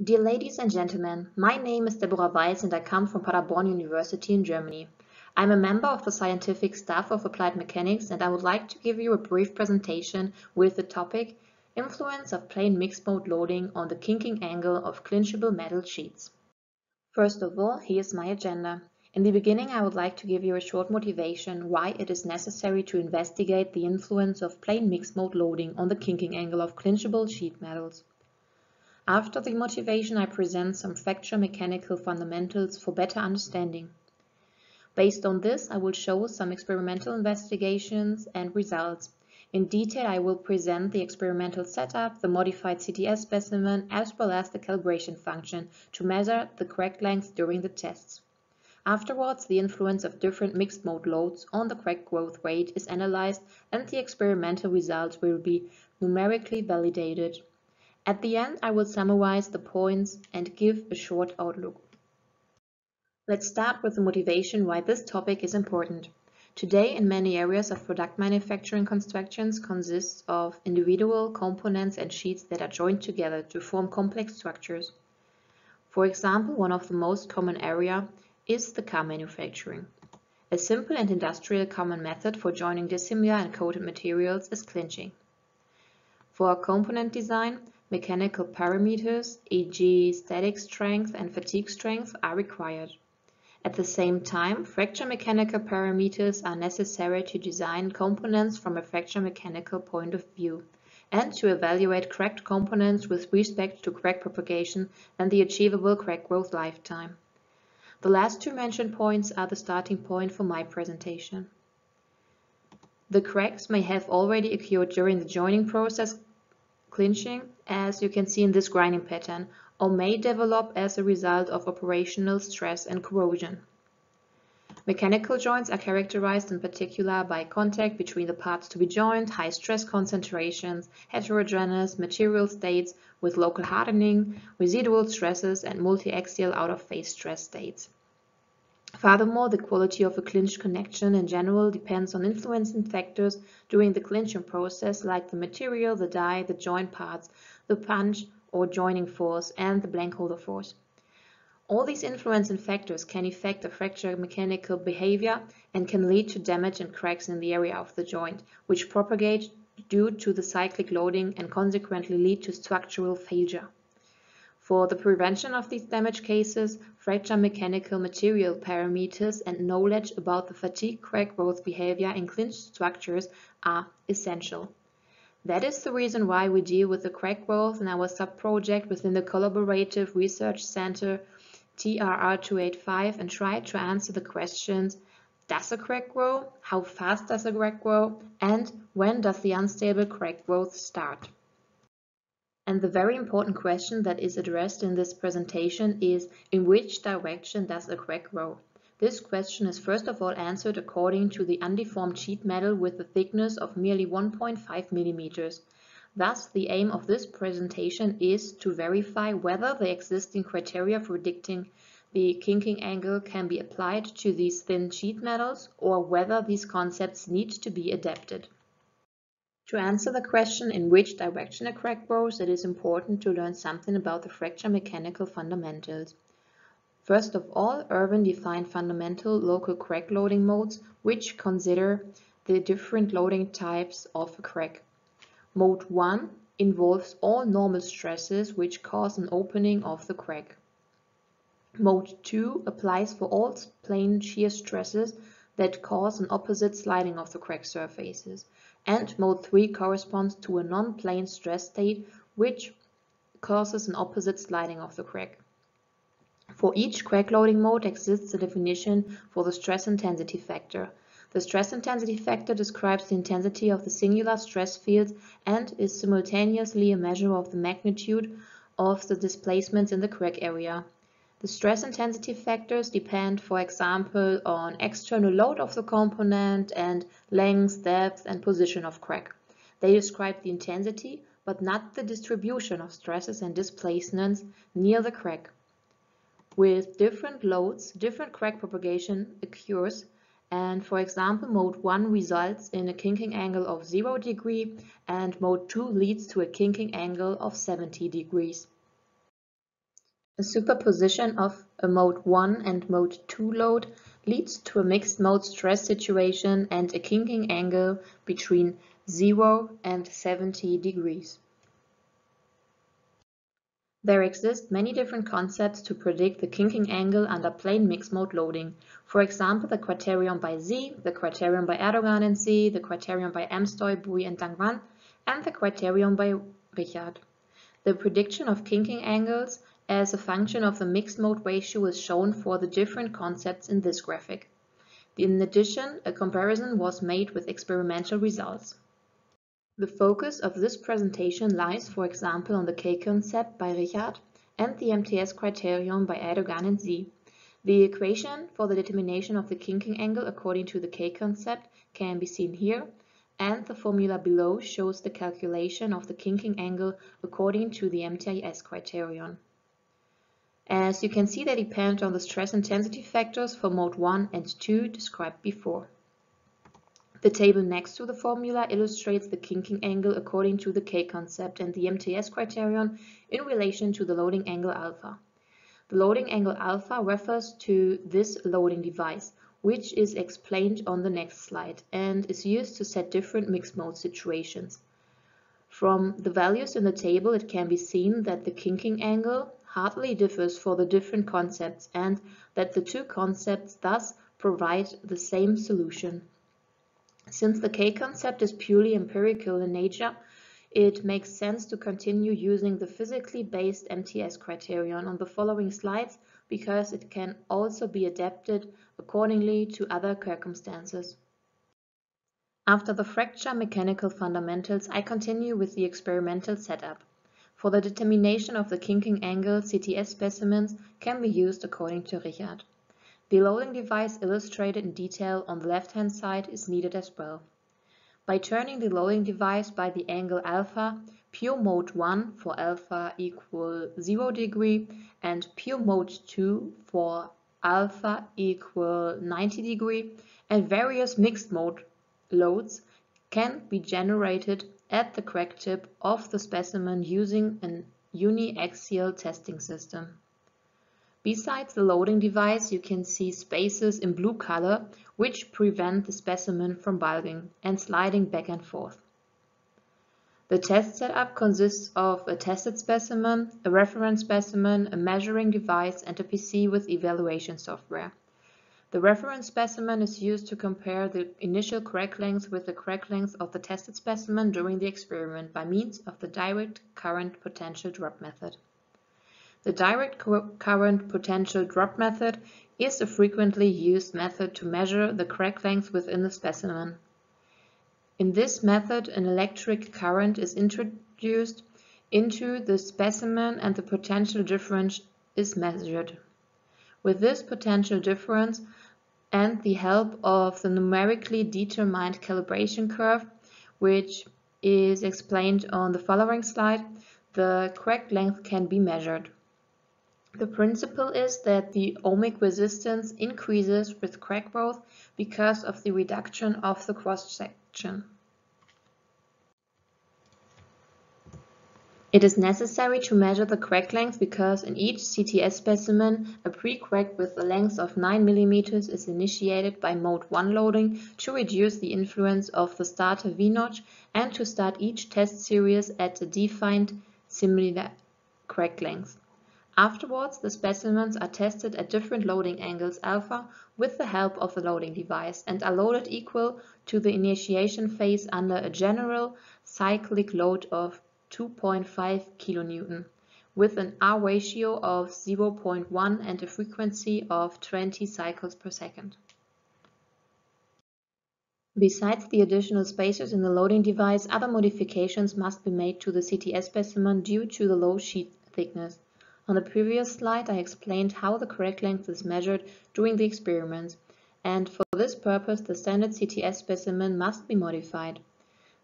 Dear ladies and gentlemen, my name is Deborah Weiß and I come from Paderborn University in Germany. I'm a member of the scientific staff of Applied Mechanics and I would like to give you a brief presentation with the topic Influence of plane mixed mode loading on the kinking angle of clinchable metal sheets. First of all, here's my agenda. In the beginning, I would like to give you a short motivation why it is necessary to investigate the influence of plane mixed mode loading on the kinking angle of clinchable sheet metals. After the motivation, I present some fracture mechanical fundamentals for better understanding. Based on this, I will show some experimental investigations and results. In detail, I will present the experimental setup, the modified CTS specimen, as well as the calibration function to measure the crack length during the tests. Afterwards, the influence of different mixed mode loads on the crack growth rate is analyzed and the experimental results will be numerically validated. At the end, I will summarize the points and give a short outlook. Let's start with the motivation why this topic is important. Today, in many areas of product manufacturing, constructions consists of individual components and sheets that are joined together to form complex structures. For example, one of the most common area is the car manufacturing. A simple and industrial common method for joining dissimilar and coated materials is clinching. For component design, mechanical parameters, e.g. static strength and fatigue strength, are required. At the same time, fracture mechanical parameters are necessary to design components from a fracture mechanical point of view and to evaluate cracked components with respect to crack propagation and the achievable crack growth lifetime. The last two mentioned points are the starting point for my presentation. The cracks may have already occurred during the joining process, clinching, as you can see in this grinding pattern, or may develop as a result of operational stress and corrosion. Mechanical joints are characterized in particular by contact between the parts to be joined, high stress concentrations, heterogeneous material states with local hardening, residual stresses, and multi-axial out-of-phase stress states. Furthermore, the quality of a clinch connection in general depends on influencing factors during the clinching process like the material, the die, the joint parts, the punch or joining force, and the blank holder force. All these influencing factors can affect the fracture mechanical behavior and can lead to damage and cracks in the area of the joint, which propagate due to the cyclic loading and consequently lead to structural failure. For the prevention of these damage cases, fracture mechanical material parameters and knowledge about the fatigue crack growth behavior in clinched structures are essential. That is the reason why we deal with the crack growth in our sub-project within the Collaborative Research Center TRR285 and try to answer the questions: does a crack grow? How fast does a crack grow? And when does the unstable crack growth start? And the very important question that is addressed in this presentation is, in which direction does a crack grow? This question is first of all answered according to the undeformed sheet metal with a thickness of merely 1.5 millimeters. Thus, the aim of this presentation is to verify whether the existing criteria for predicting the kinking angle can be applied to these thin sheet metals or whether these concepts need to be adapted. To answer the question in which direction a crack grows, it is important to learn something about the fracture mechanical fundamentals. First of all, Irwin defined fundamental local crack loading modes, which consider the different loading types of a crack. Mode 1 involves all normal stresses which cause an opening of the crack. Mode 2 applies for all plane shear stresses that cause an opposite sliding of the crack surfaces. And Mode 3 corresponds to a non-plane stress state which causes an opposite sliding of the crack. For each crack loading mode exists a definition for the stress intensity factor. The stress intensity factor describes the intensity of the singular stress fields and is simultaneously a measure of the magnitude of the displacements in the crack area. The stress intensity factors depend, for example, on external load of the component and length, depth, and position of crack. They describe the intensity, but not the distribution of stresses and displacements near the crack. With different loads, different crack propagation occurs, and for example, mode 1 results in a kinking angle of 0 degree and mode 2 leads to a kinking angle of 70 degrees. A superposition of a mode 1 and mode 2 load leads to a mixed mode stress situation and a kinking angle between 0 and 70 degrees. There exist many different concepts to predict the kinking angle under plain mixed mode loading. For example, the criterion by Z, the criterion by Erdogan and Z, the criterion by Amstoy, Bui and Langwan, and the criterion by Richard. The prediction of kinking angles as a function of the mixed mode ratio is shown for the different concepts in this graphic. In addition, a comparison was made with experimental results. The focus of this presentation lies, for example, on the K-concept by Richard and the MTS criterion by Erdogan and Z. The equation for the determination of the kinking angle according to the K-concept can be seen here, and the formula below shows the calculation of the kinking angle according to the MTS criterion. As you can see, they depend on the stress intensity factors for mode 1 and 2 described before. The table next to the formula illustrates the kinking angle according to the K-concept and the MTS criterion in relation to the loading angle alpha. The loading angle alpha refers to this loading device, which is explained on the next slide and is used to set different mixed mode situations. From the values in the table, it can be seen that the kinking angle hardly differs for the different concepts and that the two concepts thus provide the same solution. Since the K-concept is purely empirical in nature, it makes sense to continue using the physically based MTS criterion on the following slides because it can also be adapted accordingly to other circumstances. After the fracture mechanical fundamentals, I continue with the experimental setup. For the determination of the kinking angle, CTS specimens can be used according to Richard. The loading device illustrated in detail on the left-hand side is needed as well. By turning the loading device by the angle alpha, pure mode 1 for alpha equal 0 degree and pure mode 2 for alpha equal 90 degree, and various mixed mode loads can be generated at the crack tip of the specimen using an uniaxial testing system. Besides the loading device, you can see spaces in blue color which prevent the specimen from bulging and sliding back and forth. The test setup consists of a tested specimen, a reference specimen, a measuring device, and a PC with evaluation software. The reference specimen is used to compare the initial crack length with the crack length of the tested specimen during the experiment by means of the direct current potential drop method. The direct current potential drop method is a frequently used method to measure the crack length within the specimen. In this method, an electric current is introduced into the specimen and the potential difference is measured. With this potential difference and the help of the numerically determined calibration curve, which is explained on the following slide, the crack length can be measured. The principle is that the ohmic resistance increases with crack growth because of the reduction of the cross-section. It is necessary to measure the crack length because in each CTS specimen, a pre-crack with a length of 9 mm is initiated by mode 1 loading to reduce the influence of the starter V-notch and to start each test series at a defined similar crack length. Afterwards, the specimens are tested at different loading angles alpha with the help of the loading device and are loaded equal to the initiation phase under a general cyclic load of 2.5 kN with an R ratio of 0.1 and a frequency of 20 cycles per second. Besides the additional spacers in the loading device, other modifications must be made to the CTS specimen due to the low sheet thickness. On the previous slide, I explained how the crack length is measured during the experiments, and for this purpose, the standard CTS specimen must be modified.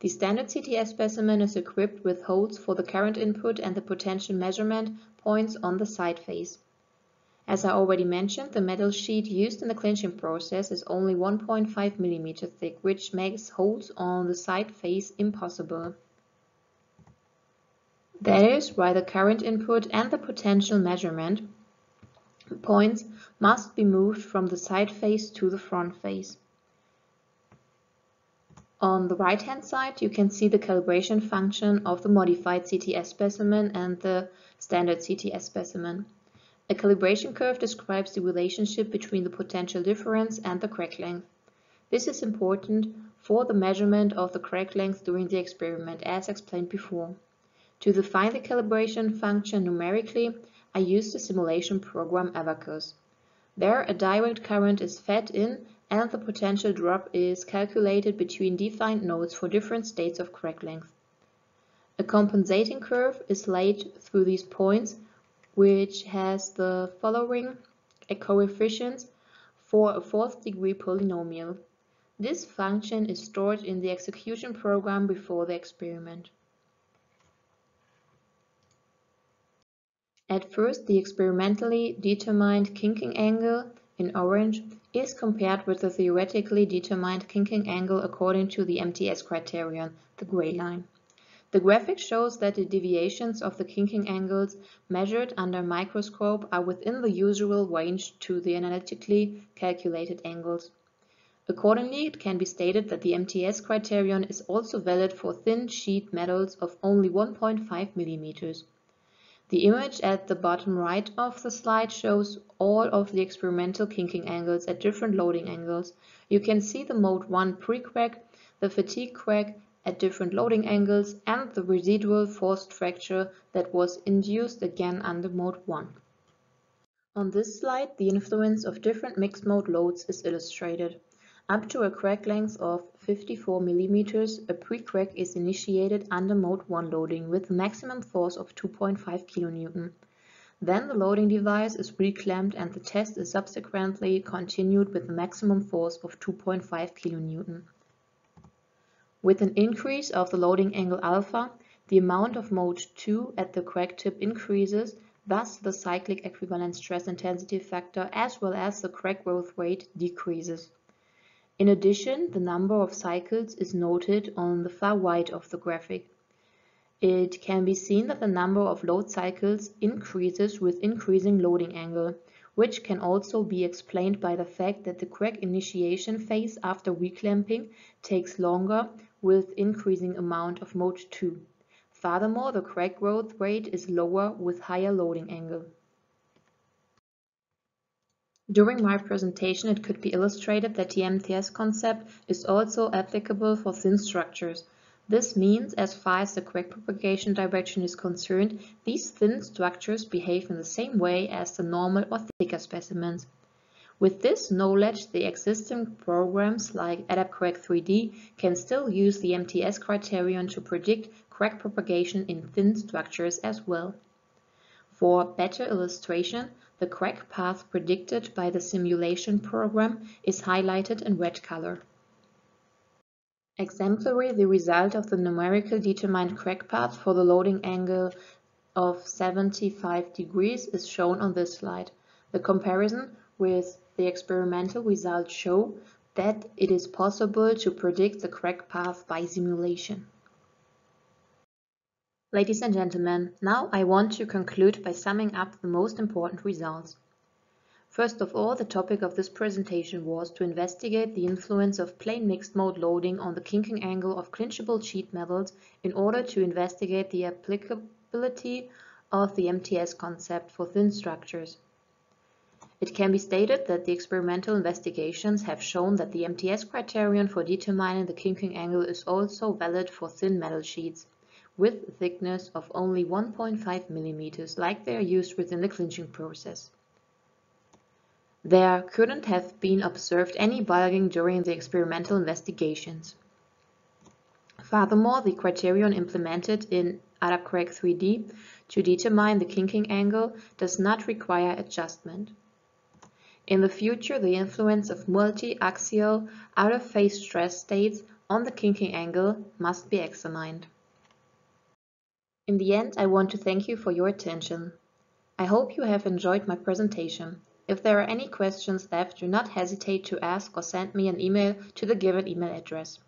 The standard CTS specimen is equipped with holes for the current input and the potential measurement points on the side face. As I already mentioned, the metal sheet used in the clinching process is only 1.5 mm thick, which makes holes on the side face impossible. That is why the current input and the potential measurement points must be moved from the side face to the front face. On the right-hand side, you can see the calibration function of the modified CTS specimen and the standard CTS specimen. A calibration curve describes the relationship between the potential difference and the crack length. This is important for the measurement of the crack length during the experiment, as explained before. To define the calibration function numerically, I used the simulation program Abacus. There, a direct current is fed in and the potential drop is calculated between defined nodes for different states of crack length. A compensating curve is laid through these points, which has the following coefficients for a fourth-degree polynomial. This function is stored in the execution program before the experiment. At first, the experimentally determined kinking angle, in orange, is compared with the theoretically determined kinking angle according to the MTS criterion, the gray line. The graphic shows that the deviations of the kinking angles measured under a microscope are within the usual range to the analytically calculated angles. Accordingly, it can be stated that the MTS criterion is also valid for thin sheet metals of only 1.5 mm. The image at the bottom right of the slide shows all of the experimental kinking angles at different loading angles. You can see the mode 1 pre-crack, the fatigue crack at different loading angles, and the residual forced fracture that was induced again under mode 1. On this slide, the influence of different mixed mode loads is illustrated. Up to a crack length of 54 mm, a pre-crack is initiated under mode 1 loading with a maximum force of 2.5 kN. Then the loading device is reclamped and the test is subsequently continued with a maximum force of 2.5 kN. With an increase of the loading angle alpha, the amount of mode 2 at the crack tip increases, thus the cyclic equivalent stress intensity factor as well as the crack growth rate decreases. In addition, the number of cycles is noted on the far right of the graphic. It can be seen that the number of load cycles increases with increasing loading angle, which can also be explained by the fact that the crack initiation phase after reclamping takes longer with increasing amount of mode 2. Furthermore, the crack growth rate is lower with higher loading angle. During my presentation, it could be illustrated that the MTS concept is also applicable for thin structures. This means, as far as the crack propagation direction is concerned, these thin structures behave in the same way as the normal or thicker specimens. With this knowledge, the existing programs like AdaptCrack 3D can still use the MTS criterion to predict crack propagation in thin structures as well. For better illustration, the crack path predicted by the simulation program is highlighted in red color. Exemplary, the result of the numerically determined crack path for the loading angle of 75 degrees is shown on this slide. The comparison with the experimental results show that it is possible to predict the crack path by simulation. Ladies and gentlemen, now I want to conclude by summing up the most important results. First of all, the topic of this presentation was to investigate the influence of plain mixed mode loading on the kinking angle of clinchable sheet metals in order to investigate the applicability of the MTS concept for thin structures. It can be stated that the experimental investigations have shown that the MTS criterion for determining the kinking angle is also valid for thin metal sheets with a thickness of only 1.5 mm, like they are used within the clinching process. There couldn't have been observed any bulging during the experimental investigations. Furthermore, the criterion implemented in AdaptCrack 3D to determine the kinking angle does not require adjustment. In the future, the influence of multi-axial out-of-phase stress states on the kinking angle must be examined. In the end, I want to thank you for your attention. I hope you have enjoyed my presentation. If there are any questions left, do not hesitate to ask or send me an email to the given email address.